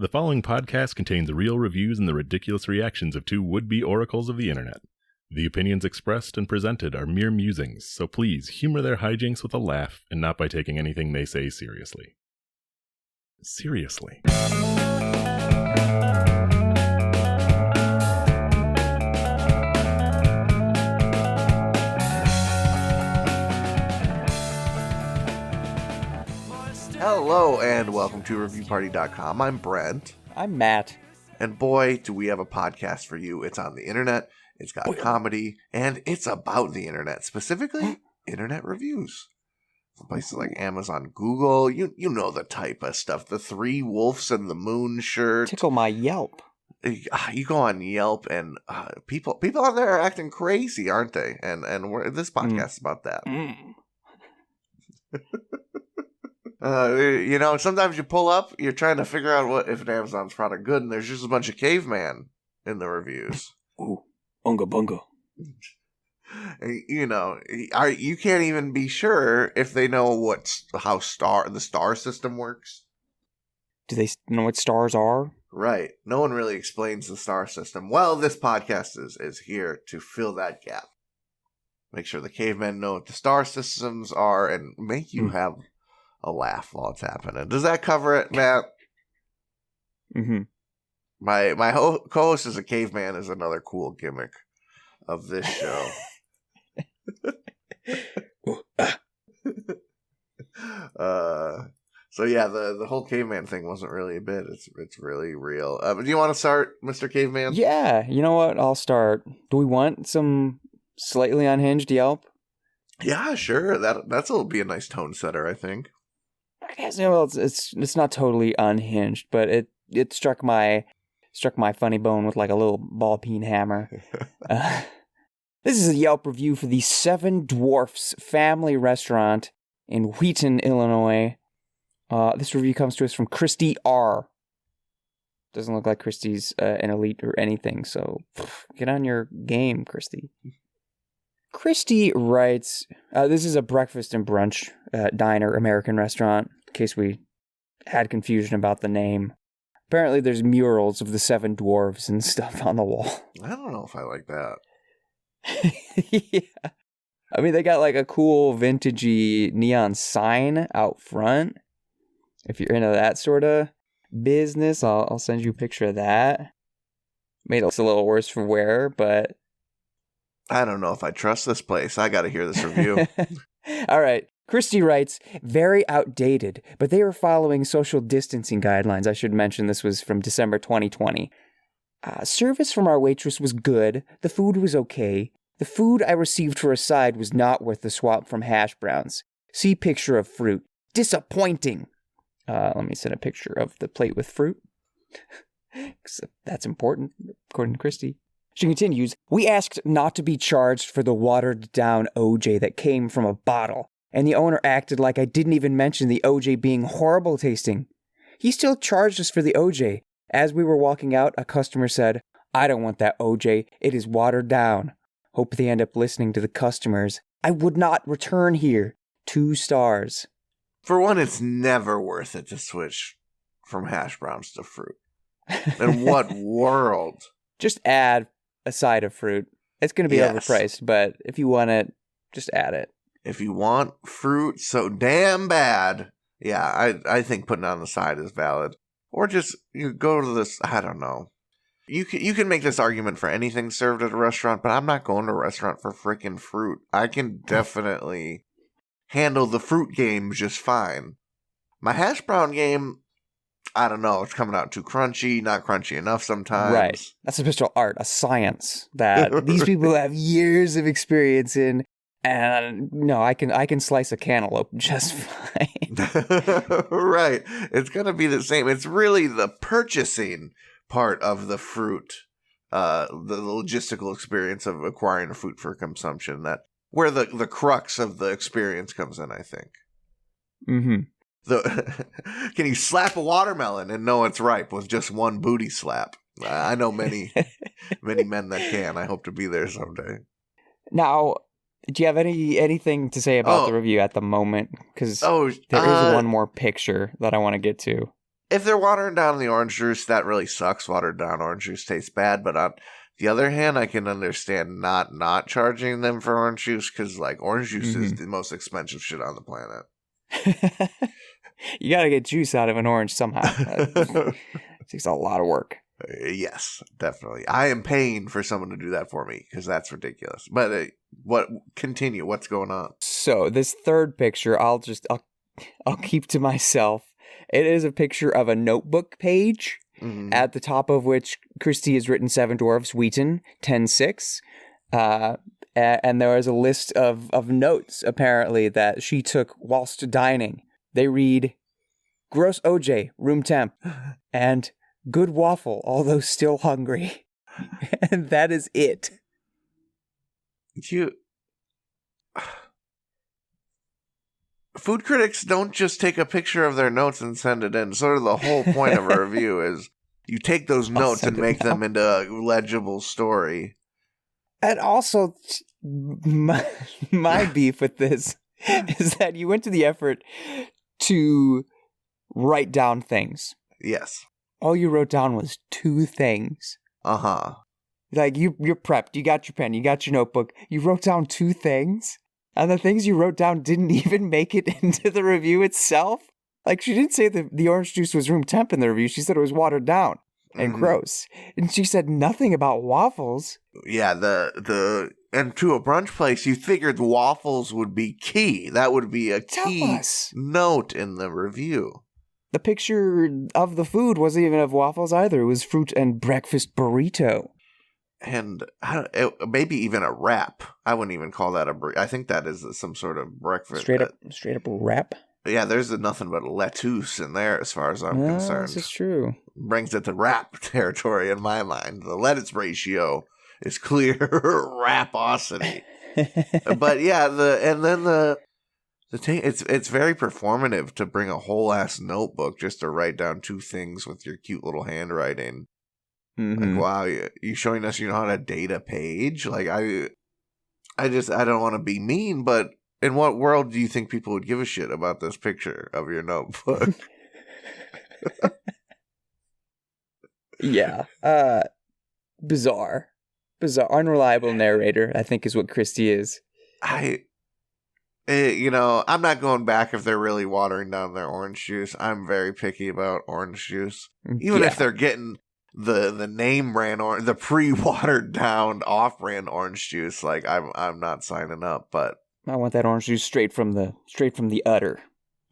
The following podcast contains real reviews and the ridiculous reactions of two would-be oracles of the internet. The opinions expressed and presented are mere musings, so please humor their hijinks with a laugh and not by taking anything they say seriously. Seriously. Hello and welcome to ReviewParty.com. I'm Brent. I'm Matt. And boy, do we have a podcast for you. It's on the internet, it's got comedy, and it's about the internet, specifically internet reviews. Places like Amazon, Google, you know the type of stuff. The Three Wolves and the Moon shirt. Tickle my Yelp. You go on Yelp and people on there are acting crazy, aren't they? And this podcast is about that. Sometimes you pull up, you're trying to figure out what if an Amazon's product good, and there's just a bunch of caveman in the reviews. Ooh, unga bunga. You can't even be sure if they know how the star system works. Do they know what stars are? Right. No one really explains the star system. Well, this podcast is here to fill that gap. Make sure the cavemen know what the star systems are and make you have a laugh while it's happening. Does that cover it, Matt? Mm-hmm. My co-host as a caveman is another cool gimmick of this show. So yeah, the whole caveman thing wasn't really a bit. It's really real. Do you want to start, Mr. Caveman? Yeah, you know what? I'll start. Do we want some slightly unhinged Yelp? Yeah, sure. That'll be a nice tone setter, I think. I guess it's not totally unhinged, but it struck my funny bone with like a little ball peen hammer. This is a Yelp review for the Seven Dwarfs Family Restaurant in Wheaton, Illinois. This review comes to us from Christy R. Doesn't look like Christy's an elite or anything, so get on your game, Christy. Christy writes, this is a breakfast and brunch diner American restaurant, in case we had confusion about the name. Apparently there's murals of the Seven Dwarves and stuff on the wall. I don't know if I like that. Yeah. I mean, they got like a cool vintagey neon sign out front. If you're into that sort of business, I'll send you a picture of that. Made it look a little worse for wear, but I don't know if I trust this place. I got to hear this review. All right. Christy writes, very outdated, but they were following social distancing guidelines. I should mention this was from December 2020. Service from our waitress was good. The food was okay. The food I received for a side was not worth the swap from hash browns. See picture of fruit. Disappointing. Let me send a picture of the plate with fruit. That's important, according to Christy. She continues, we asked not to be charged for the watered-down OJ that came from a bottle, and the owner acted like I didn't even mention the OJ being horrible tasting. He still charged us for the OJ. As we were walking out, a customer said, I don't want that OJ. It is watered down. Hope they end up listening to the customers. I would not return here. 2 stars. For one, it's never worth it to switch from hash browns to fruit. In what world? Just add a side of fruit. It's going to be overpriced, but if you want it, just add it. If you want fruit so damn bad, yeah, I think putting it on the side is valid. Or just you go to this, I don't know. You can make this argument for anything served at a restaurant, but I'm not going to a restaurant for freaking fruit. I can definitely handle the fruit game just fine. My hash brown game, I don't know, it's coming out too crunchy, not crunchy enough sometimes. Right. That's a special art, a science that these people have years of experience in. And no, I can slice a cantaloupe just fine. Right. It's going to be the same. It's really the purchasing part of the fruit, the logistical experience of acquiring a fruit for consumption, that where the crux of the experience comes in, I think. Mm-hmm. Can you slap a watermelon and know it's ripe with just one booty slap? I know many men that can. I hope to be there someday. Now, do you have anything to say about the review at the moment? Because there is one more picture that I want to get to. if they're watering down the orange juice, that really sucks. Watered down orange juice tastes bad. But on the other hand, I can understand not charging them for orange juice because, like, orange juice is the most expensive shit on the planet. You gotta get juice out of an orange somehow. It takes a lot of work. Yes, definitely. I am paying for someone to do that for me because that's ridiculous. But continue. What's going on? So this third picture, I'll keep to myself. It is a picture of a notebook page, at the top of which Christy has written 7 Dwarfs, Wheaton, 10-6. And there is a list of notes, apparently, that she took whilst dining. They read, gross OJ, room temp, and good waffle, although still hungry. And that is it. Food critics don't just take a picture of their notes and send it in. Sort of the whole point of a review is you take those notes and make them into a legible story. And also, my beef with this is that you went to the effort to write down things. Yes. All you wrote down was 2 things. Uh-huh. Like, you're prepped. You got your pen. You got your notebook. You wrote down 2 things. And the things you wrote down didn't even make it into the review itself. Like, she didn't say the orange juice was room temp in the review. She said it was watered down and gross. And she said nothing about waffles. Yeah, and to a brunch place, you figured waffles would be key. That would be a key note in the review. The picture of the food wasn't even of waffles either. It was fruit and breakfast burrito. And maybe even a wrap. I wouldn't even call that a burrito. I think that is some sort of breakfast. Straight up wrap? Yeah, there's nothing but lettuce in there as far as I'm concerned. This is true. Brings it to wrap territory in my mind. The lettuce ratio is clear raposity. But yeah, it's very performative to bring a whole ass notebook just to write down 2 things with your cute little handwriting. Like, wow, you showing us you know how to date a page? Like, I don't want to be mean, but in what world do you think people would give a shit about this picture of your notebook? Yeah. Bizarre. Unreliable narrator, I think is what Christy is. I'm not going back if they're really watering down their orange juice. I'm very picky about orange juice. Even if they're getting the name brand or the pre-watered down off-brand orange juice, like I'm not signing up, but I want that orange juice straight from the udder.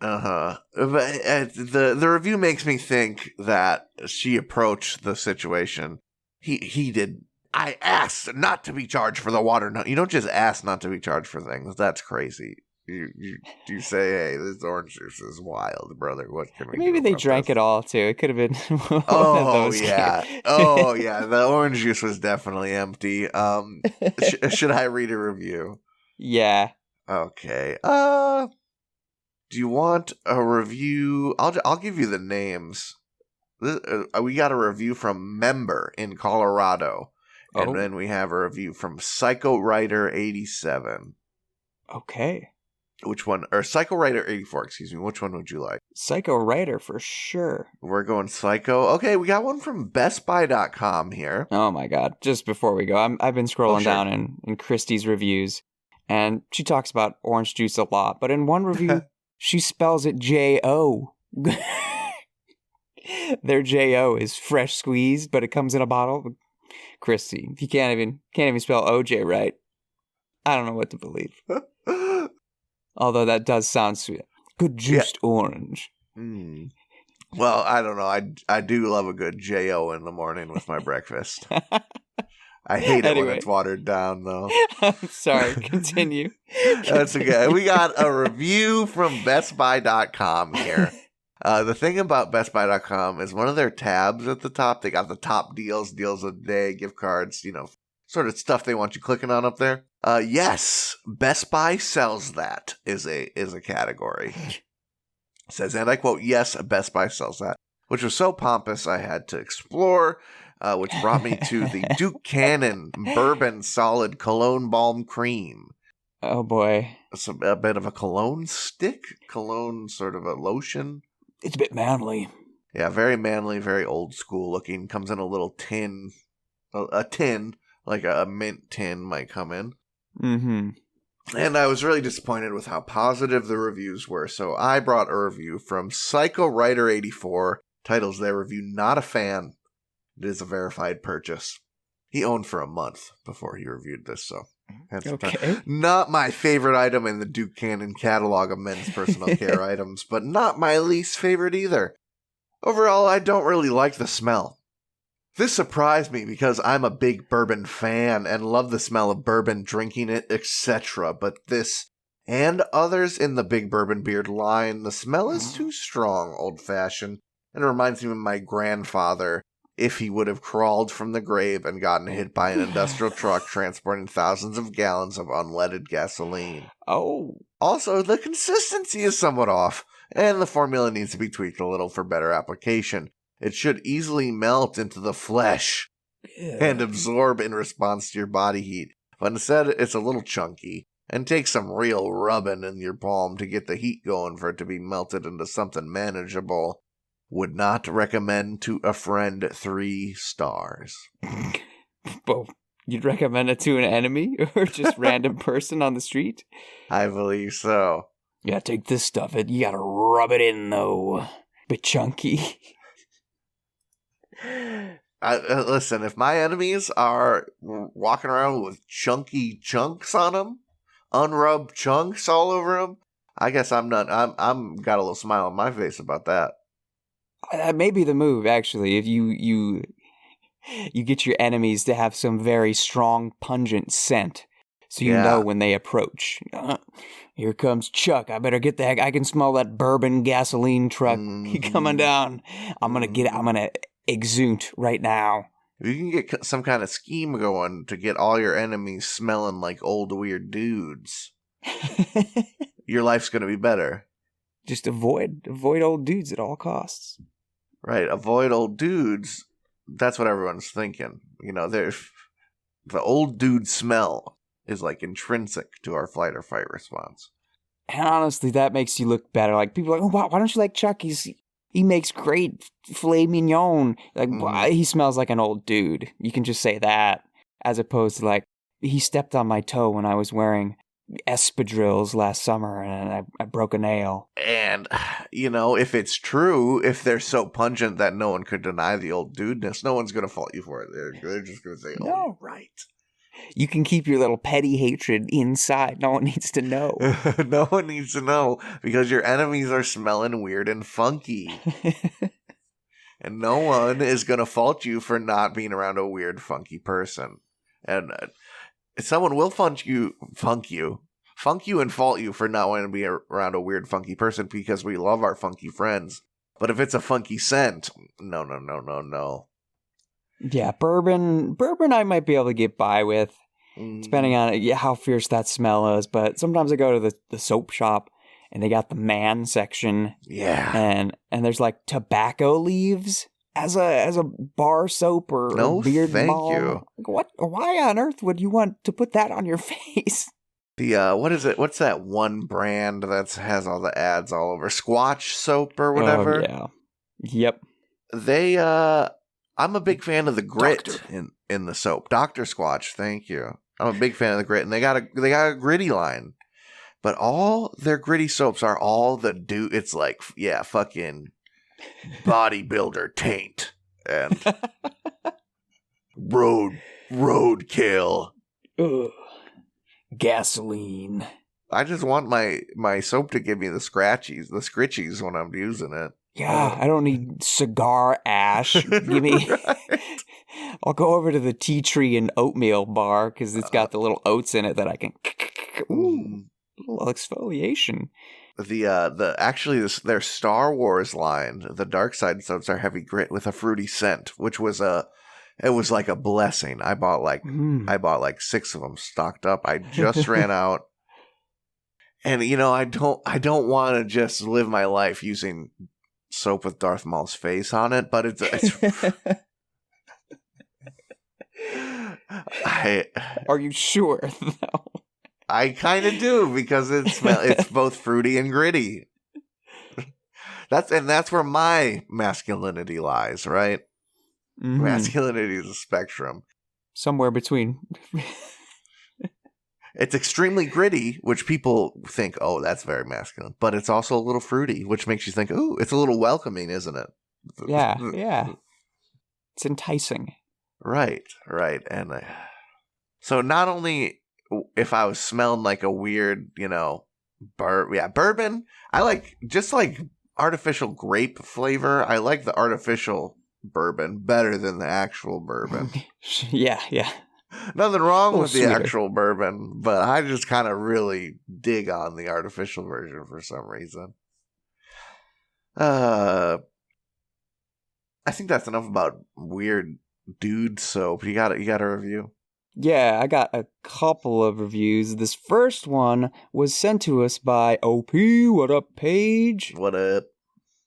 But the review makes me think that she approached the situation. He did. I asked not to be charged for the water. No, you don't just ask not to be charged for things. That's crazy. You say, hey, this orange juice is wild, brother. What can we do? Maybe they drank it all too. It could have been one of those Oh yeah, the orange juice was definitely empty. Should I read a review? Yeah. Okay. Do you want a review? I'll give you the names. We got a review from Member in Colorado. And then we have a review from Psycho Writer 87. Okay. Which one? Or Psycho Writer 84, excuse me. Which one would you like? Psycho Writer for sure. We're going Psycho. Okay, we got one from BestBuy.com here. Oh my god. Just before we go, I've been scrolling down in Christie's reviews, and she talks about orange juice a lot, but in one review, she spells it J-O. Their J-O is fresh squeezed, but it comes in a bottle. Christy, if you can't even spell OJ right, I don't know what to believe. Although that does sound sweet. Good juiced orange. Well, I don't know. I do love a good J-O in the morning with my breakfast. I hate it when it's watered down, though. I'm sorry. Continue. That's okay. We got a review from BestBuy.com here. The thing about BestBuy.com is one of their tabs at the top, they got the top deals of the day, gift cards, sort of stuff they want you clicking on up there. Yes, Best Buy sells that is a category. It says, and I quote, yes, Best Buy sells that, which was so pompous I had to explore, which brought me to the Duke Cannon Bourbon Solid Cologne Balm Cream. Oh boy. It's a bit of a cologne stick, cologne sort of a lotion. It's a bit manly. Yeah, very manly, very old school looking. Comes in a little tin, a tin, like a mint tin might come in. Mm-hmm. And I was really disappointed with how positive the reviews were, so I brought a review from Psycho Writer 84, titles their review Not a Fan. It is a verified purchase. He owned for a month before he reviewed this, so had some time. Okay. Not my favorite item in the Duke Cannon catalog of men's personal care items, but not my least favorite either. Overall, I don't really like the smell. This surprised me because I'm a big bourbon fan and love the smell of bourbon, drinking it, etc. But this and others in the Big Bourbon Beard line, the smell is too strong, old-fashioned, and reminds me of my grandfather if he would have crawled from the grave and gotten hit by an industrial truck transporting thousands of gallons of unleaded gasoline. Oh. Also, the consistency is somewhat off, and the formula needs to be tweaked a little for better application. It should easily melt into the flesh and absorb in response to your body heat. But instead, it's a little chunky and takes some real rubbing in your palm to get the heat going for it to be melted into something manageable. Would not recommend to a friend 3 stars. Well, you'd recommend it to an enemy or just random person on the street? I believe so. Yeah, take this stuff. You gotta rub it in, though. Bit chunky. Listen, if my enemies are walking around with chunky chunks on them, unrubbed chunks all over them, I guess I'm not. I'm got a little smile on my face about that. That may be the move, actually. If you get your enemies to have some very strong, pungent scent, so you know when they approach. Here comes Chuck. I better get the heck. I can smell that bourbon gasoline truck coming down. I'm gonna exude right now. If you can get some kind of scheme going to get all your enemies smelling like old weird dudes, your life's gonna be better. Just avoid old dudes at all costs. Right, avoid old dudes. That's what everyone's thinking. You know, the old dude smell is like intrinsic to our flight or fight response. And honestly, that makes you look better. Like people are like, oh, why don't you like Chuck? He makes great filet mignon. Like he smells like an old dude. You can just say that, as opposed to like he stepped on my toe when I was wearing espadrilles last summer and I broke a nail. And, you know, if it's true, if they're so pungent that no one could deny the old dudeness, no one's going to fault you for it. They're just going to say, oh, right. You can keep your little petty hatred inside. No one needs to know. No one needs to know because your enemies are smelling weird and funky. And no one is going to fault you for not being around a weird, funky person. And someone will funk you and fault you for not wanting to be around a weird, funky person because we love our funky friends. But if it's a funky scent, no. Yeah, bourbon I might be able to get by with, depending on how fierce that smell is. But sometimes I go to the soap shop and they got the man section. Yeah. And there's like tobacco leaves as a bar soap or beard balm. No, thank you. What? Why on earth would you want to put that on your face? What is it? What's that one brand that has all the ads all over? Squatch soap or whatever? Yeah. Yep. I'm a big fan of the grit in the soap. Dr. Squatch, thank you. I'm a big fan of the grit, and they got a gritty line. But all their gritty soaps are all the dude. It's like, yeah, fucking bodybuilder taint and roadkill. Ugh. Gasoline. I just want my soap to give me the scritchies when I'm using it. Yeah, I don't need cigar ash. Give me. I'll go over to the tea tree and oatmeal bar because it's got the little oats in it that I can. Ooh, little exfoliation. Their Star Wars line, the Dark Side soaps are heavy grit with a fruity scent, which was like a blessing. I bought like 6 of them stocked up. I just ran out. And you know, I don't want to just live my life using soap with Darth Maul's face on it, but it's Are you sure though? I kind of do because it's both fruity and gritty. That's where my masculinity lies, right? Mhm. Masculinity is a spectrum. Somewhere between. It's extremely gritty, which people think, oh, that's very masculine. But it's also a little fruity, which makes you think, ooh, it's a little welcoming, isn't it? Yeah. It's enticing. Right. And so not only if I was smelling like a weird, bourbon, I like just like artificial grape flavor. I like the artificial bourbon better than the actual bourbon. Yeah. Nothing wrong with sweeter. the actual bourbon, but I just kind of really dig on the artificial version for some reason. I think that's enough about weird dude soap. You got a review? Yeah, I got a couple of reviews. This first one was sent to us by OP. What up, Paige? What up?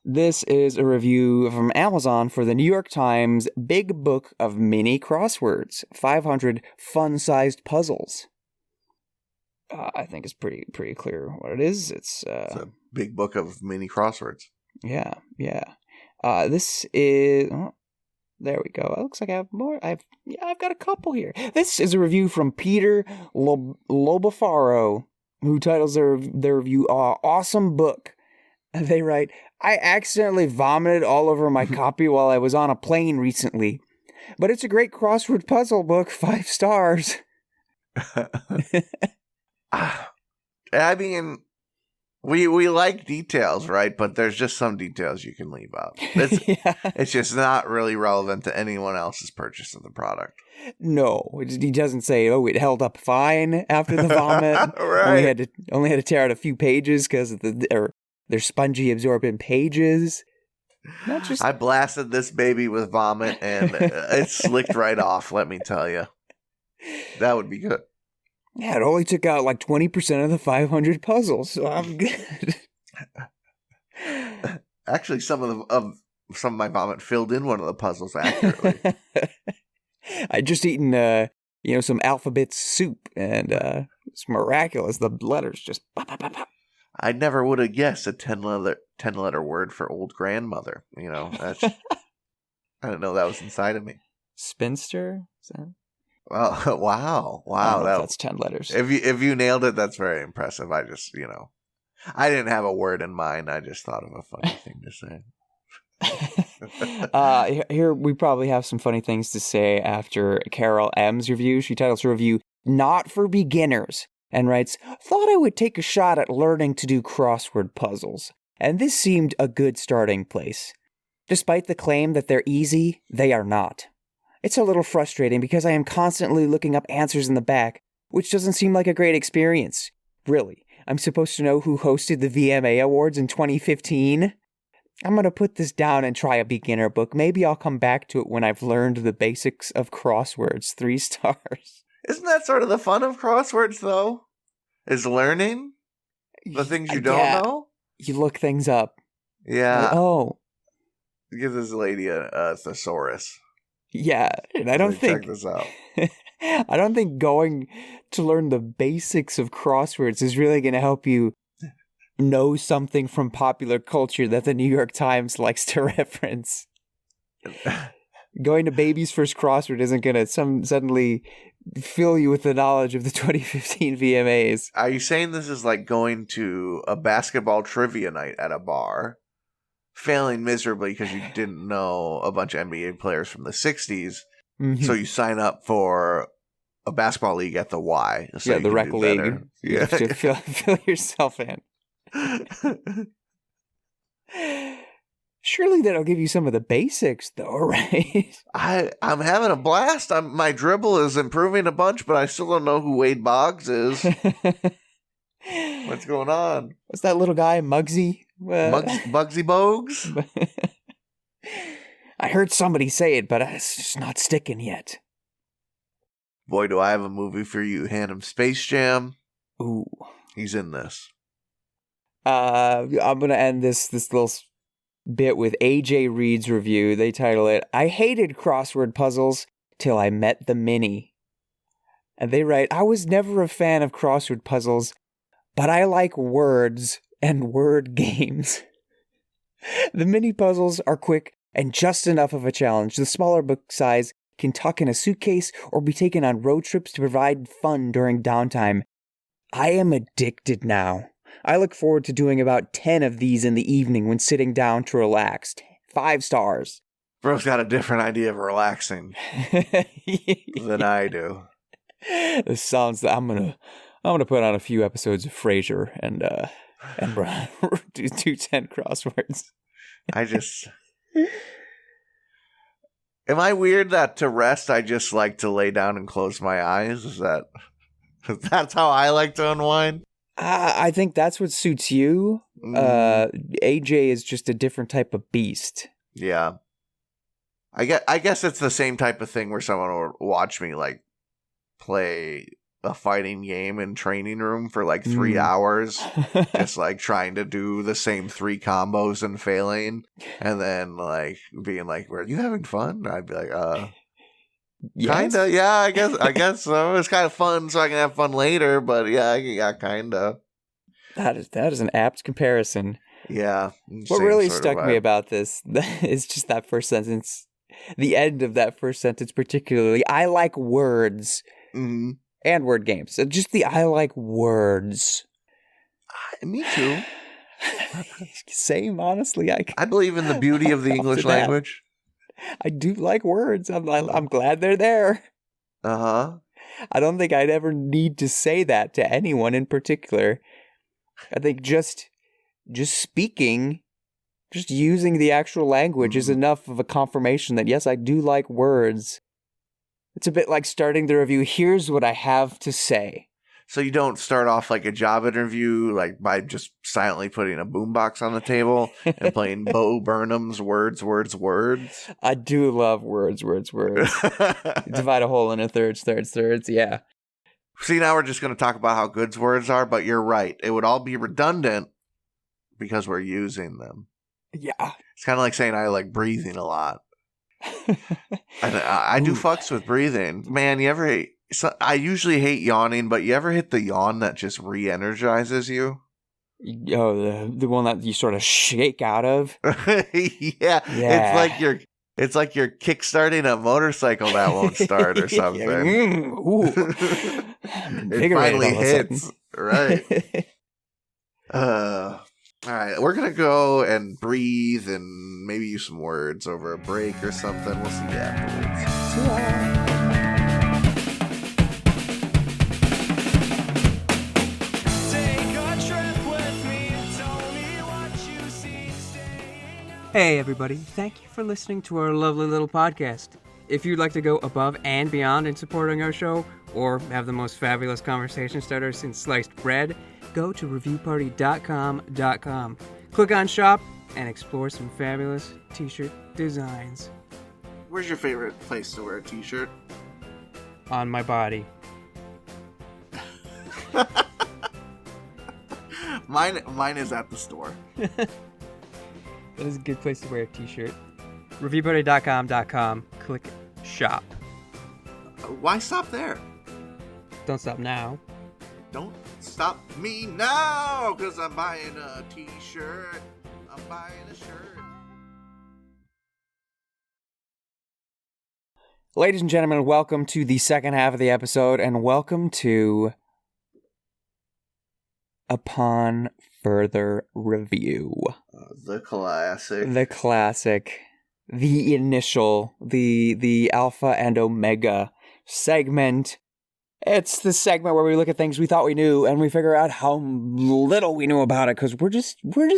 This is a review from Amazon for the New York Times Big Book of Mini Crosswords, 500 fun-sized puzzles. I think it's pretty clear what it is. It's a big book of mini crosswords. Yeah. This is... Oh, there we go. It looks like I have more. I've got a couple here. This is a review from Peter Lobafaro, who titles their review, Awesome Book. And they write, I accidentally vomited all over my copy while I was on a plane recently. But it's a great crossword puzzle book, 5 stars. I mean, we like details, right? But there's just some details you can leave out. It's just not really relevant to anyone else's purchase of the product. No, he doesn't say, oh, it held up fine after the vomit. Right. Only had to tear out a few pages because they're spongy, absorbent pages. Not just... I blasted this baby with vomit and it slicked right off, let me tell you. That would be good. Yeah, it only took out like 20% of the 500 puzzles, so I'm good. Actually, some of my vomit filled in one of the puzzles accurately. I just eaten, some alphabet soup, and it's miraculous. The letters just pop, pop, pop, pop. I never would have guessed a 10-letter word for old grandmother. That's I didn't know that was inside of me. Spinster? Is that... Well, wow. I don't know if that's 10 letters. If you nailed it, that's very impressive. I just, I didn't have a word in mind. I just thought of a funny thing to say. Here we probably have some funny things to say after Carol M's review. She titles her review, Not for Beginners, and writes, thought I would take a shot at learning to do crossword puzzles, and this seemed a good starting place. Despite the claim that they're easy, they are not. It's a little frustrating because I am constantly looking up answers in the back, which doesn't seem like a great experience. Really, I'm supposed to know who hosted the VMA Awards in 2015? I'm going to put this down and try a beginner book. Maybe I'll come back to it when I've learned the basics of crosswords. 3 stars. Isn't that sort of the fun of crosswords, though? Is learning the things you don't know? You look things up. Yeah. Like, oh. Give this lady a thesaurus. Yeah, and I don't think... Check this out. I don't think going to learn the basics of crosswords is really going to help you know something from popular culture that the New York Times likes to reference. Going to Baby's First Crossword isn't going to suddenly fill you with the knowledge of the 2015 VMAs. Are you saying this is like going to a basketball trivia night at a bar, failing miserably because you didn't know a bunch of NBA players from the 60s, so you sign up for a basketball league at the Y. So the rec league. Yeah. You fill yourself in. Surely that'll give you some of the basics, though, right? I'm having a blast. My dribble is improving a bunch, but I still don't know who Wade Boggs is. What's going on? What's that little guy, Muggsy? Muggsy Bogues? I heard somebody say it, but it's just not sticking yet. Boy, do I have a movie for you. Hand him Space Jam. Ooh. He's in this. I'm going to end this little bit with AJ Reed's review. They title it, I hated crossword puzzles till I met the Mini. And they write, I was never a fan of crossword puzzles, but I like words and word games. The mini puzzles are quick and just enough of a challenge. The smaller book size can tuck in a suitcase or be taken on road trips to provide fun during downtime. I am addicted now. I look forward to doing about 10 of these in the evening when sitting down to relax. 5 stars. Bro's got a different idea of relaxing than I do. This sounds. I'm gonna put on a few episodes of Frasier and do 10 crosswords. Am I weird that to rest I just like to lay down and close my eyes? That's how I like to unwind? I think that's what suits you. AJ is just a different type of beast. Yeah. I guess it's the same type of thing where someone will watch me like play a fighting game in training room for like 3 hours, just like trying to do the same 3 combos and failing, and then like being like, "Were you having fun?" I'd be like, yes? Kinda, yeah, I guess so. It's kind of fun, so I can have fun later. But yeah, kinda. That is an apt comparison. Yeah. What really stuck me about this is just that first sentence. The end of that first sentence, particularly. I like words and word games. Just the I like words. Me too. Same, honestly. I believe in the beauty of the English language. I do like words. I'm glad they're there. Uh-huh. I don't think I'd ever need to say that to anyone in particular. I think just speaking, just using the actual language is enough of a confirmation that, yes, I do like words. It's a bit like starting the review. Here's what I have to say. So you don't start off like a job interview like by just silently putting a boombox on the table and playing Bo Burnham's Words. I do love words. Divide a whole into thirds, yeah. See, now we're just going to talk about how good words are, but you're right. It would all be redundant because we're using them. Yeah. It's kind of like saying I like breathing a lot. I do fucks with breathing. Man, you ever hate... I usually hate yawning, but you ever hit the yawn that just re-energizes you? Oh, the one that you sort of shake out of? Yeah. It's like you're kickstarting a motorcycle that won't start or something. It finally hits. Right. All right, we're going to go and breathe and maybe use some words over a break or something. We'll see you afterwards. Hey everybody, thank you for listening to our lovely little podcast. If you'd like to go above and beyond in supporting our show, or have the most fabulous conversation starter since sliced bread, go to reviewparty.com. Click on shop and explore some fabulous t-shirt designs. Where's your favorite place to wear a t-shirt? On my body. Mine is at the store. That is a good place to wear a t-shirt. Reviewparty.com. Click shop. Why stop there? Don't stop now. Don't stop me now, because I'm buying a t-shirt. I'm buying a shirt. Ladies and gentlemen, welcome to the second half of the episode, and welcome to Upon Further Review. The classic. The initial, the alpha and omega segment. It's the segment where we look at things we thought we knew and we figure out how little we knew about it, because we're just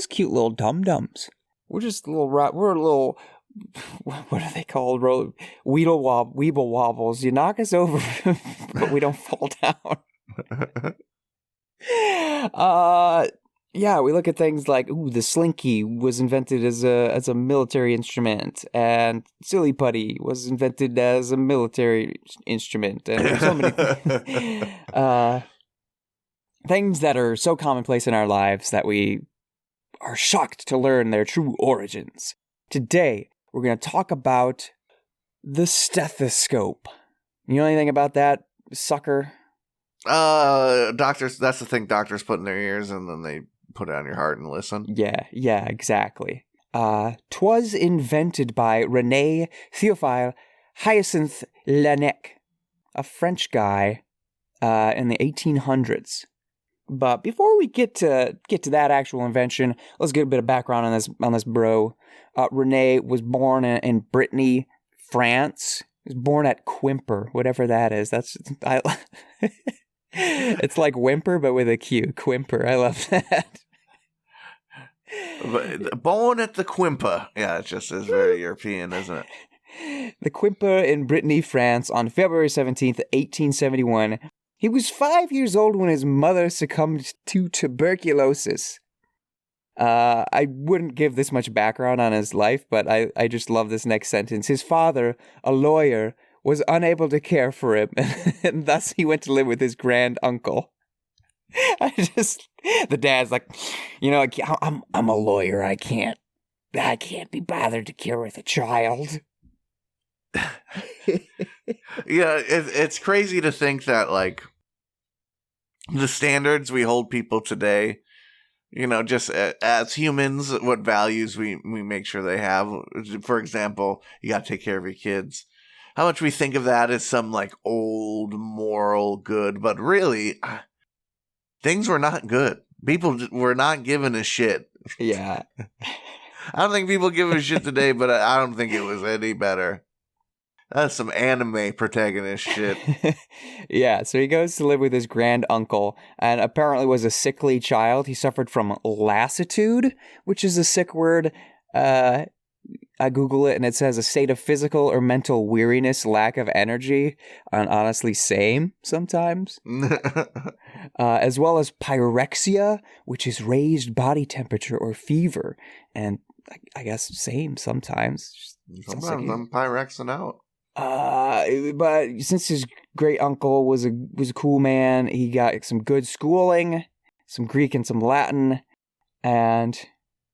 cute little dum-dums. We're little, what are they called? Weeble wobbles. You knock us over, but we don't fall down. Yeah, we look at things like, the slinky was invented as a military instrument, and silly putty was invented as a military instrument, and there's so many things that are so commonplace in our lives that we are shocked to learn their true origins. Today, we're going to talk about the stethoscope. You know anything about that, sucker? Doctors, that's the thing doctors put in their ears and then they put it on your heart and listen. Yeah, exactly. 'Twas invented by René Théophile Hyacinthe Laennec, a French guy in the 1800s. But before we get to that actual invention, let's get a bit of background on this bro. René was born in Brittany, France. He was born at Quimper, whatever that is. It's like whimper, but with a Q. Quimper. I love that. But born at the Quimper. Yeah, it just is very European, isn't it? The Quimper in Brittany, France, on February 17th, 1871. He was 5 years old when his mother succumbed to tuberculosis. I wouldn't give this much background on his life, but I just love this next sentence. His father, a lawyer, was unable to care for him, and thus he went to live with his grand uncle. The dad's like, I'm a lawyer. I can't be bothered to care with a child. Yeah, it's crazy to think that, like, the standards we hold people today, just as humans, what values we make sure they have. For example, you got to take care of your kids. How much we think of that as some, like, old moral good, but really, things were not good. People were not giving a shit. Yeah. I don't think people give a shit today, but I don't think it was any better. That's some anime protagonist shit. Yeah, so he goes to live with his grand uncle, and apparently was a sickly child. He suffered from lassitude, which is a sick word. I Google it, and it says a state of physical or mental weariness, lack of energy, and honestly, same sometimes. As well as pyrexia, which is raised body temperature or fever, and I guess same sometimes. Sometimes I'm pyrexing out. But since his great uncle was a cool man, he got some good schooling, some Greek and some Latin, and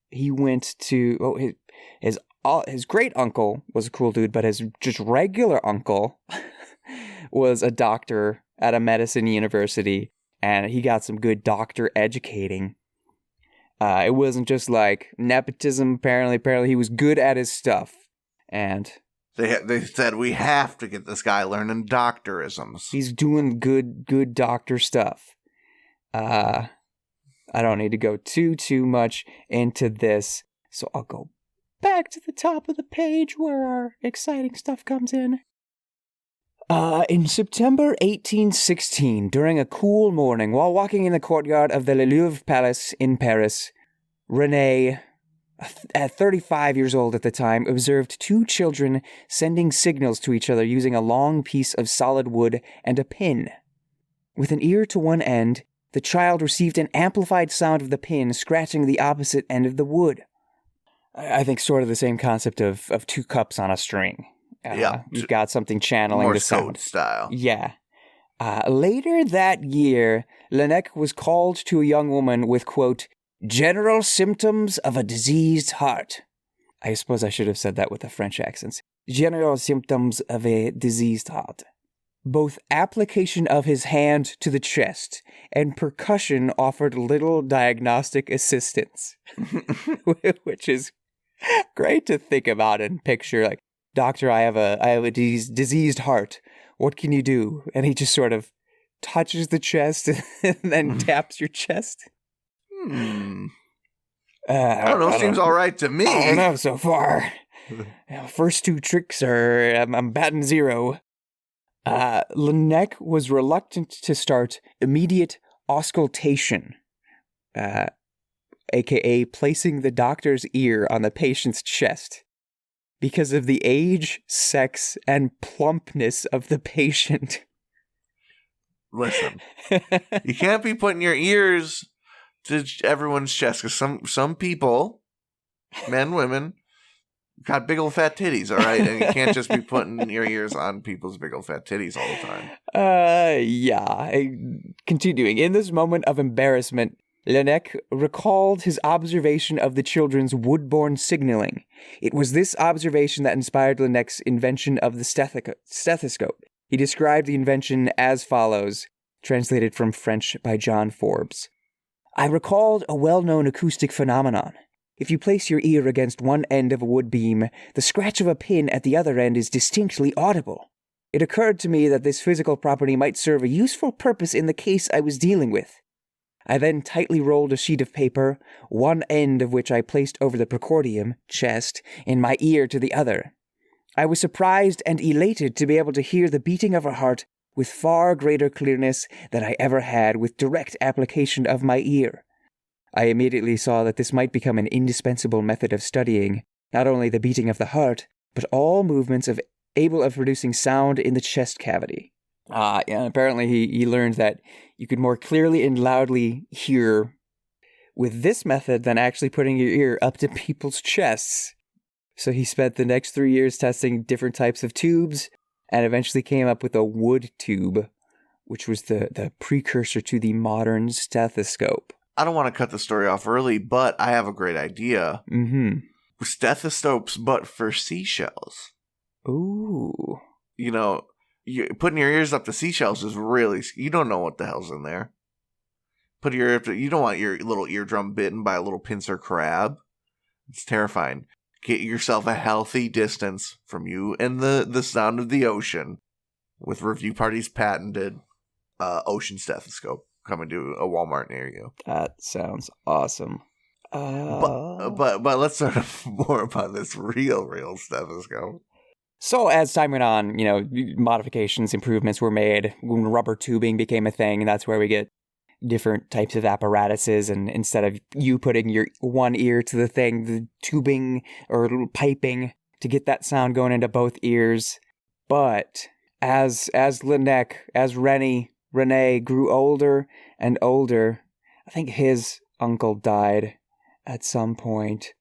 he went to his great uncle was a cool dude, but his just regular uncle was a doctor at a medicine university, and he got some good doctor educating. It wasn't just like nepotism. Apparently he was good at his stuff, and they said we have to get this guy learning doctorisms. He's doing good doctor stuff. I don't need to go too much into this, so I'll go back to the top of the page where our exciting stuff comes in. In September 1816, during a cool morning, while walking in the courtyard of the Louvre Palace in Paris, René, at 35 years old at the time, observed two children sending signals to each other using a long piece of solid wood and a pin. With an ear to one end, the child received an amplified sound of the pin scratching the opposite end of the wood. I think sort of the same concept of two cups on a string. Yeah. You've got something channeling Morse the sound. code style. Yeah. Later that year, Laennec was called to a young woman with, quote, general symptoms of a diseased heart. I suppose I should have said that with a French accent. General symptoms of a diseased heart. Both application of his hand to the chest and percussion offered little diagnostic assistance, which is great to think about and picture. Like, doctor, I have a diseased heart. What can you do? And he just sort of touches the chest and then taps your chest. I don't know. Seems all right to me. I don't know so far. First two tricks are I'm batting zero. Laennec was reluctant to start immediate auscultation, aka placing the doctor's ear on the patient's chest, because of the age, sex, and plumpness of the patient. Listen, you can't be putting your ears to everyone's chest, because some people, men, women, got big old fat titties, all right? And you can't just be putting your ears on people's big old fat titties all the time. Yeah. Continuing. In this moment of embarrassment, Laennec recalled his observation of the children's woodborne signaling. It was this observation that inspired Laennec's invention of the stethoscope. He described the invention as follows, translated from French by John Forbes. I recalled a well-known acoustic phenomenon. if you place your ear against one end of a wood beam, the scratch of a pin at the other end is distinctly audible. It occurred to me that this physical property might serve a useful purpose in the case I was dealing with. I then tightly rolled a sheet of paper, one end of which I placed over the precordium, chest, in my ear to the other. I was surprised and elated to be able to hear the beating of a heart with far greater clearness than I ever had with direct application of my ear. I immediately saw that this might become an indispensable method of studying, not only the beating of the heart, but all movements able of producing sound in the chest cavity. And apparently he learned that you could more clearly and loudly hear with this method than actually putting your ear up to people's chests. So he spent the next 3 years testing different types of tubes and eventually came up with a wood tube, which was the precursor to the modern stethoscope. I don't want to cut the story off early, but I have a great idea. Mm-hmm. Stethoscopes, but for seashells. Ooh. You know, putting your ears up to seashells is really... You don't know what the hell's in there. Put your ear up to... You don't want your little eardrum bitten by a little pincer crab. It's terrifying. Get yourself a healthy distance from you and the sound of the ocean with Review Party's patented ocean stethoscope coming to a Walmart near you. That sounds awesome. But let's sort of more about this real stethoscope. So as time went on, modifications, improvements were made. When rubber tubing became a thing, that's where we get different types of apparatuses. And instead of you putting your one ear to the thing, the tubing or piping to get that sound going into both ears. But as Renee grew older and older, I think his uncle died at some point.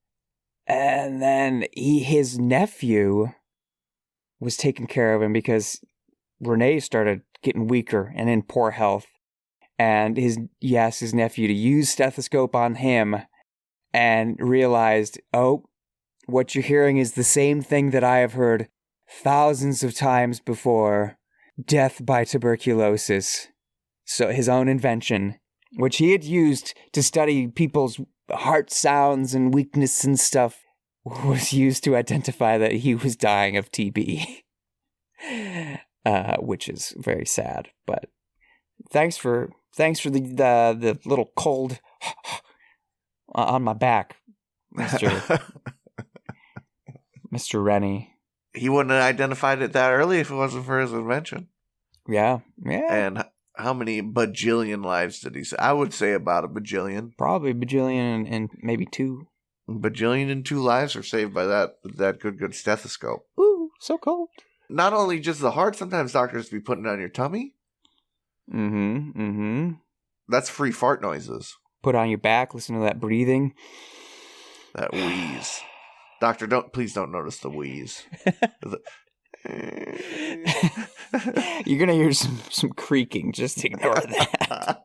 And then his nephew was taking care of him because Renee started getting weaker and in poor health. And his nephew to use stethoscope on him and realized, what you're hearing is the same thing that I have heard thousands of times before. Death by tuberculosis. So his own invention, which he had used to study people's heart sounds and weakness and stuff, was used to identify that he was dying of TB. Which is very sad. But thanks for the little cold on my back, Mr. Rennie. He wouldn't have identified it that early if it wasn't for his invention. Yeah. And how many bajillion lives did he say? I would say about a bajillion. Probably a bajillion and maybe 2. Bajillion and 2 lives are saved by that good stethoscope. Ooh, so cold. Not only just the heart, sometimes doctors be putting it on your tummy. Mm-hmm. That's free fart noises. Put it on your back, listen to that breathing. That wheeze. Doctor, please don't notice the wheeze. You're going to hear some creaking. Just ignore that.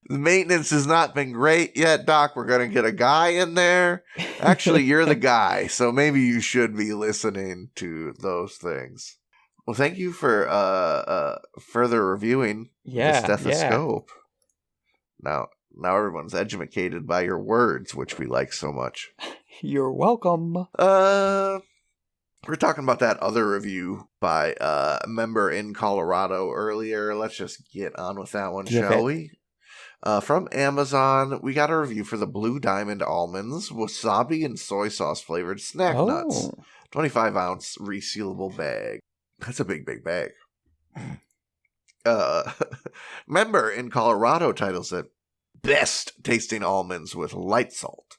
The maintenance has not been great yet, Doc. We're going to get a guy in there. Actually, you're the guy, so maybe you should be listening to those things. Well, thank you for further reviewing the stethoscope. Yeah. Now everyone's educated by your words, which we like so much. You're welcome. We're talking about that other review by a member in Colorado earlier. Let's just get on with that one, shall we? From Amazon, we got a review for the Blue Diamond Almonds, wasabi and soy sauce flavored snack nuts. 25-ounce resealable bag. That's a big bag. Member in Colorado titles it Best Tasting Almonds with Light Salt.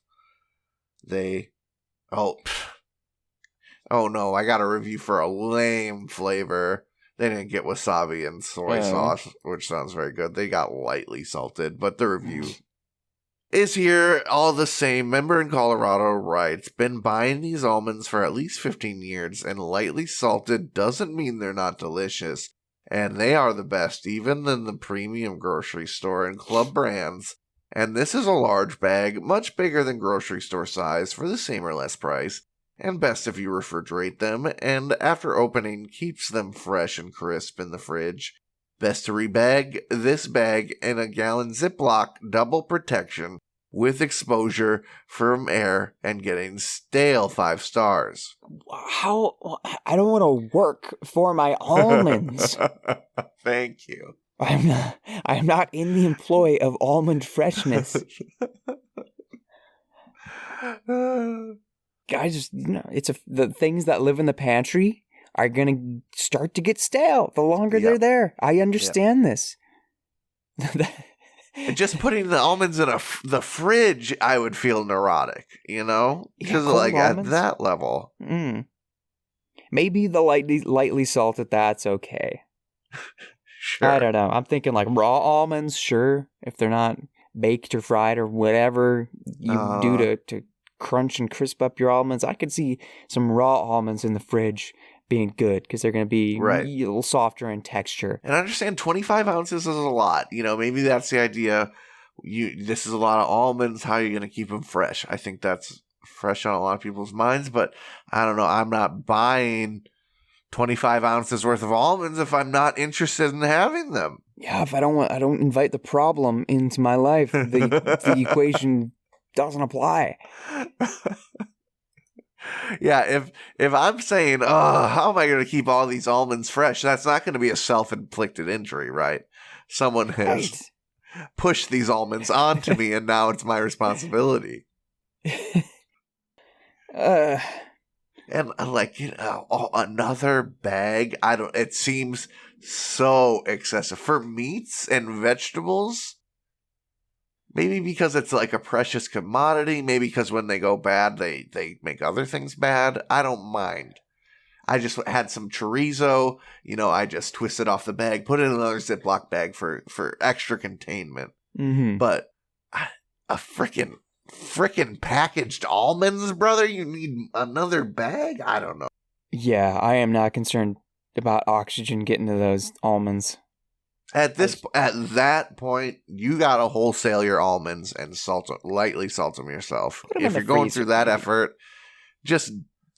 Oh no, I got a review for a lame flavor. They didn't get wasabi and soy sauce, which sounds very good. They got lightly salted, but the review is here all the same. Member in Colorado writes, been buying these almonds for at least 15 years, and lightly salted doesn't mean they're not delicious. And they are the best, even in the premium grocery store and club brands. And this is a large bag, much bigger than grocery store size, for the same or less price. And best if you refrigerate them, and after opening, keeps them fresh and crisp in the fridge. Best to rebag this bag in a gallon Ziploc double protection with exposure from air and getting stale 5 stars. How? I don't want to work for my almonds. Thank you. I'm not in the employ of almond freshness. I just, the things that live in the pantry are going to start to get stale the longer they're there. I understand this. Just putting the almonds in the fridge, I would feel neurotic, because at that level. Maybe the lightly salted, that's okay. Sure. I don't know. I'm thinking like raw almonds, sure, if they're not baked or fried or whatever you do to crunch and crisp up your almonds. I could see some raw almonds in the fridge being good because they're going to be a little softer in texture. And I understand 25 ounces is a lot. Maybe that's the idea. This is a lot of almonds. How are you going to keep them fresh? I think that's fresh on a lot of people's minds, but I don't know. I'm not buying 25 ounces worth of almonds if I'm not interested in having them. Yeah, if I don't invite the problem into my life, the equation doesn't apply. Yeah, if I'm saying, how am I going to keep all these almonds fresh? That's not going to be a self-inflicted injury, right? Someone has pushed these almonds onto me, and now it's my responsibility. And another bag. It seems so excessive for meats and vegetables. Maybe because it's like a precious commodity. Maybe because when they go bad, they make other things bad. I don't mind. I just had some chorizo. I just twisted off the bag, put it in another Ziploc bag for extra containment. Mm-hmm. But a freaking packaged almonds, brother? You need another bag? I don't know. Yeah, I am not concerned about oxygen getting to those almonds. At that point, you gotta wholesale your almonds and lightly salt them yourself. If you're going through that effort, just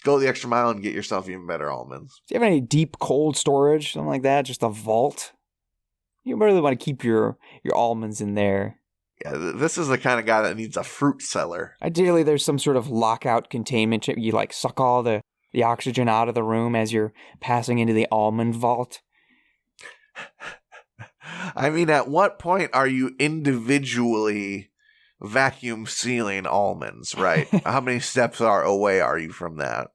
go the extra mile and get yourself even better almonds. Do you have any deep cold storage, something like that? Just a vault? You really want to keep your almonds in there. Yeah, this is the kind of guy that needs a fruit cellar. Ideally, there's some sort of lockout containment. You suck all the oxygen out of the room as you're passing into the almond vault. I mean, at what point are you individually vacuum sealing almonds, right? How many steps away are you from that?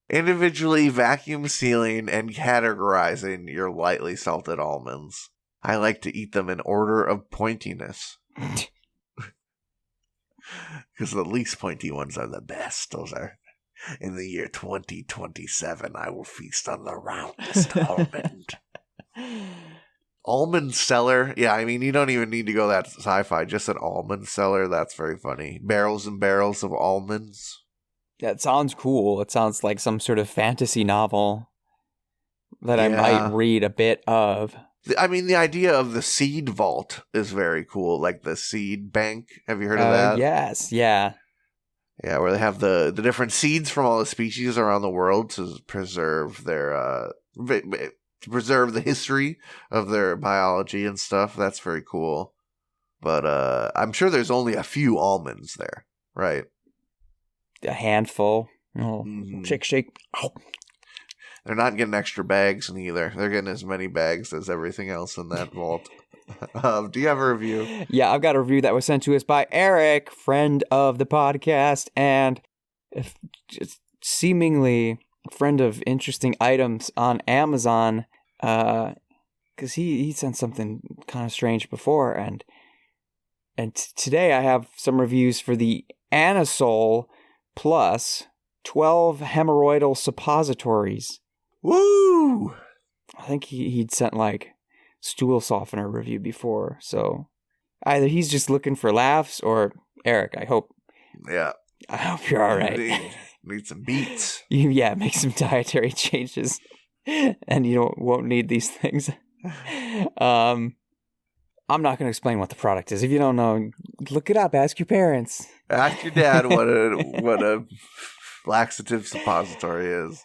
Individually vacuum sealing and categorizing your lightly salted almonds. I like to eat them in order of pointiness. Because the least pointy ones are the best. Those are, in the year 2027, I will feast on the roundest almond. Almond cellar. Yeah, I mean, you don't even need to go that sci-fi. Just an almond cellar. That's very funny. Barrels and barrels of almonds. Yeah, it sounds cool. It sounds like some sort of fantasy novel that I might read a bit of. I mean, the idea of the seed vault is very cool. Like the seed bank. Have you heard of that? Yes, yeah. Yeah, where they have the different seeds from all the species around the world to preserve their to preserve the history of their biology and stuff. That's very cool. But I'm sure there's only a few almonds there, right? A handful. Shake. Ow. They're not getting extra bags either. They're getting as many bags as everything else in that vault. Do you have a review? Yeah, I've got a review that was sent to us by Eric, friend of the podcast, and seemingly a friend of interesting items on Amazon, because he sent something kind of strange before, and today I have some reviews for the Anasol Plus 12 hemorrhoidal suppositories. Woo! I think he'd sent like stool softener review before, so either he's just looking for laughs, or Eric, I hope you're all right. Need some beets. Yeah, make some dietary changes, and you won't need these things. I'm not going to explain what the product is. If you don't know, look it up. Ask your parents. Ask your dad what a laxative suppository is.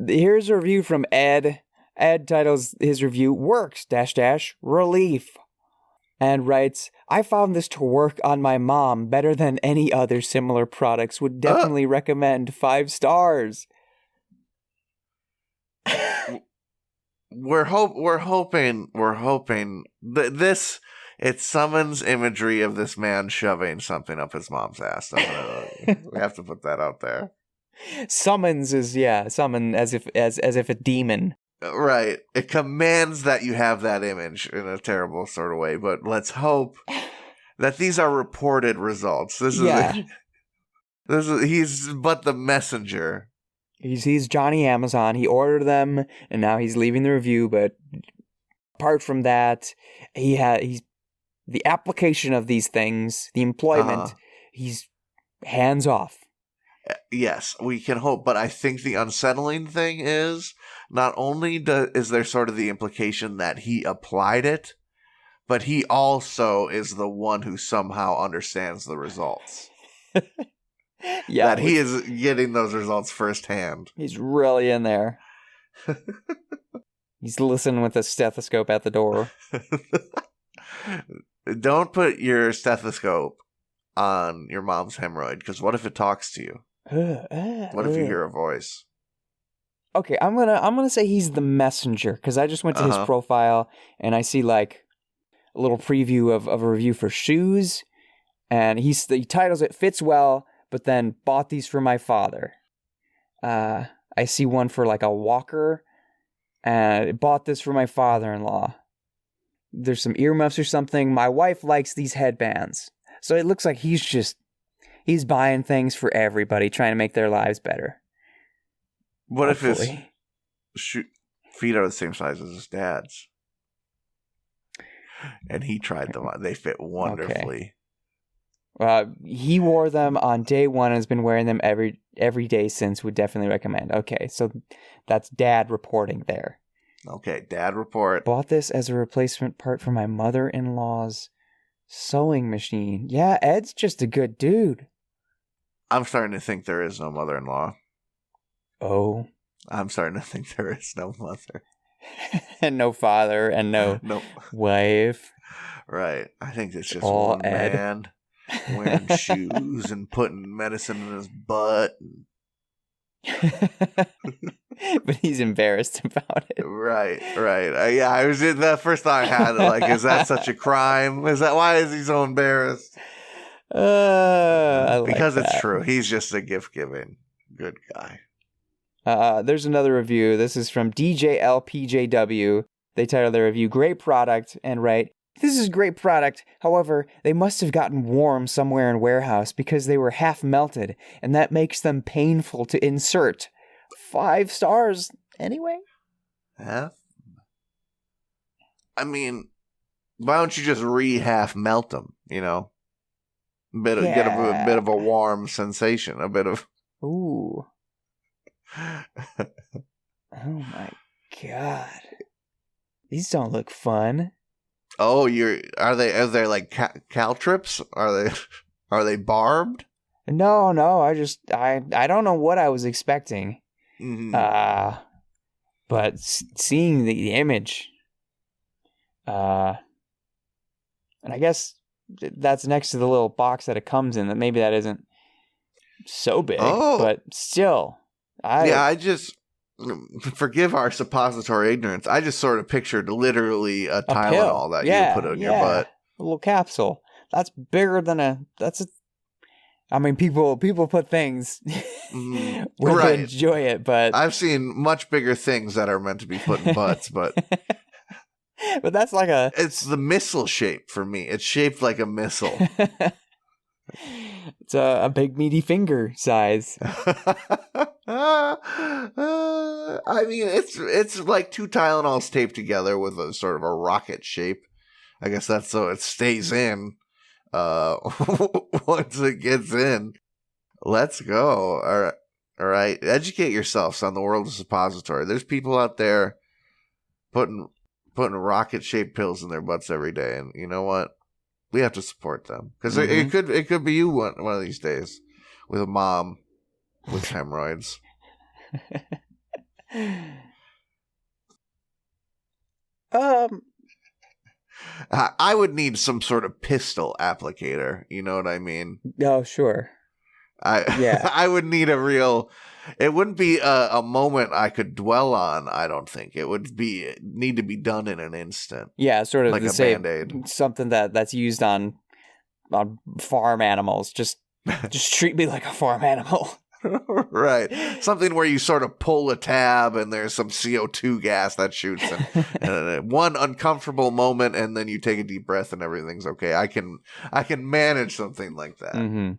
Here's a review from Ed. Ed titles his review "Works -- relief." and writes, I found this to work on my mom better than any other similar products. Would definitely recommend 5 stars. We're hoping this it summons imagery of this man shoving something up his mom's ass. We have to put that out there. Summons is summon as if a demon. Right. It commands that you have that image in a terrible sort of way, but let's hope that these are reported results. He's but the messenger. He's Johnny Amazon. He ordered them, and now he's leaving the review. But apart from that, he's the application of these things, the employment. He's hands off. Yes, we can hope. But I think the unsettling thing is not only is there sort of the implication that he applied it, but he also is the one who somehow understands the results. That he is getting those results firsthand. He's really in there. He's listening with a stethoscope at the door. Don't put your stethoscope on your mom's hemorrhoid, because what if it talks to you? What if you hear a voice? Okay, I'm gonna say he's the messenger, because I just went to his profile and I see like a little preview of a review for shoes, and he titles it "Fits Well." But then bought these for my father. I see one for like a walker. Bought this for my father-in-law. There's some earmuffs or something. My wife likes these headbands. So it looks like he's buying things for everybody, trying to make their lives better. What if his feet are the same size as his dad's? And he tried them on. They fit wonderfully. Okay. He wore them on day 1 and has been wearing them every day since. Would definitely recommend. Okay, so that's Dad reporting there. Okay, Dad report. Bought this as a replacement part for my mother-in-law's sewing machine. Yeah, Ed's just a good dude. I'm starting to think there is no mother-in-law. Oh. I'm starting to think there is no mother. And no father and no wife. Right. I think it's just all one Ed. man. Wearing shoes and putting medicine in his butt. But he's embarrassed about it. Right. I was the first thought I had. Like, is that such a crime? Why is he so embarrassed? Because it's true. He's just a gift-giving good guy. There's another review. This is from DJLPJW. They title their review "Great Product" and write, "This is a great product. However, they must have gotten warm somewhere in warehouse because they were half melted, and that makes them painful to insert. 5 stars anyway." Half? I mean, why don't you just half melt them? Get a bit of a warm sensation, a bit of. Ooh. Oh my god. These don't look fun. Oh, are they like caltrips? Are they barbed? No, I don't know what I was expecting. Mm-hmm. But seeing the image, and I guess that's next to the little box that it comes in. That maybe that isn't so big, but still, I just. Forgive our suppository ignorance. I just sort of pictured literally a Tylenol that you put on your butt. A little capsule. That's bigger than I mean, people put things where they enjoy it, but I've seen much bigger things that are meant to be put in butts, but but that's like it's the missile shape for me. It's shaped like a missile. It's a big meaty finger size. I mean, it's like 2 Tylenols taped together with a sort of a rocket shape. I guess that's so it stays in. Once it gets in, let's go. All right. Educate yourselves on the world of suppository. There's people out there putting rocket shaped pills in their butts every day, and you know what? We have to support them because it could be you one of these days with a mom with hemorrhoids. I would need some sort of pistol applicator. You know what I mean? Oh, sure. Yeah. I would need a real. It wouldn't be a moment I could dwell on. I don't think it would need to be done in an instant. Yeah, sort of like the a same Band-Aid. something that's used on farm animals. Just treat me like a farm animal. Right. Something where you sort of pull a tab and there's some CO2 gas that shoots and one uncomfortable moment and then you take a deep breath and everything's okay. I can manage something like that. Mm-hmm.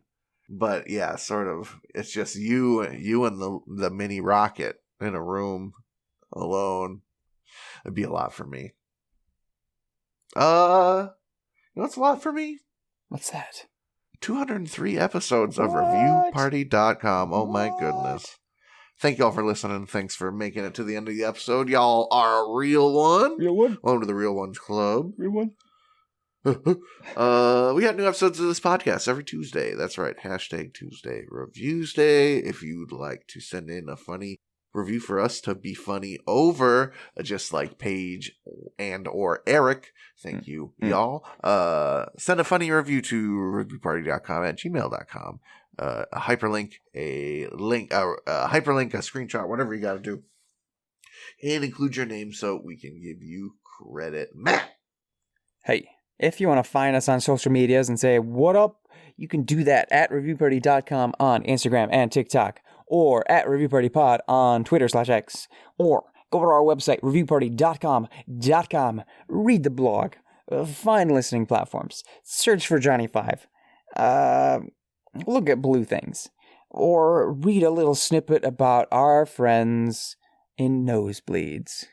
But yeah, sort of it's just you and the mini rocket in a room alone. It'd be a lot for me. You know what's a lot for me? What's that? 203 episodes of What? reviewparty.com. Oh my goodness. Thank y'all for listening. Thanks for making it to the end of the episode. Y'all are a real one. Real one? Welcome to the Real Ones Club. Real one? We got new episodes of this podcast every Tuesday. That's right. #Tuesday Reviews Day. If you'd like to send in a funny review for us to be funny over, just like Paige and or Eric, thank you, y'all. Send a funny review to reviewparty.com at gmail.com. A hyperlink, a screenshot, whatever you got to do. And include your name so we can give you credit. Matt! Hey, if you want to find us on social medias and say, what up, you can do that at reviewparty.com on Instagram and TikTok, or at reviewpartypod on Twitter/X, or go to our website, reviewparty.com, read the blog, find listening platforms, search for Johnny 5, look at blue things, or read a little snippet about our friends in Nosebleeds.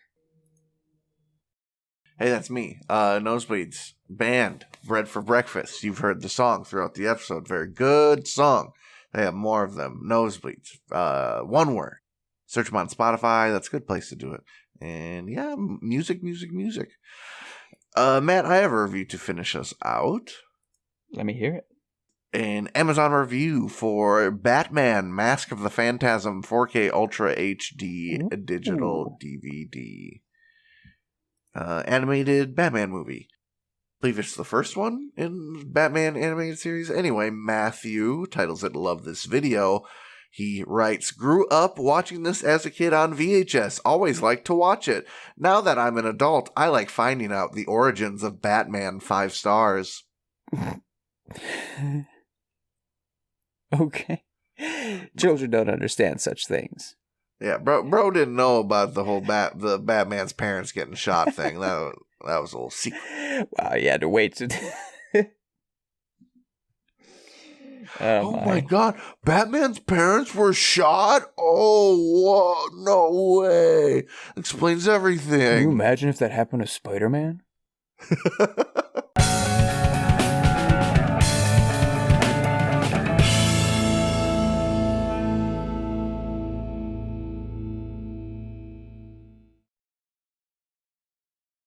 Hey, that's me. Nosebleeds, band, Bread for Breakfast. You've heard the song throughout the episode. Very good song. They have more of them. Nosebleeds. One word. Search them on Spotify. That's a good place to do it. And yeah, music. Matt, I have a review to finish us out. Let me hear it. An Amazon review for Batman Mask of the Phantasm 4K Ultra HD digital DVD. Animated Batman movie. I believe it's the first one in Batman animated series. Anyway, Matthew titles it Love This Video. He writes, grew up watching this as a kid on VHS. Always liked to watch it. Now that I'm an adult, I like finding out the origins of Batman 5 stars. Okay. Children don't understand such things. Yeah, bro didn't know about the whole the Batman's parents getting shot thing. That was a little secret. Wow, you had to wait to... Oh my God, Batman's parents were shot? Oh, whoa, no way. Explains everything. Can you imagine if that happened to Spider-Man?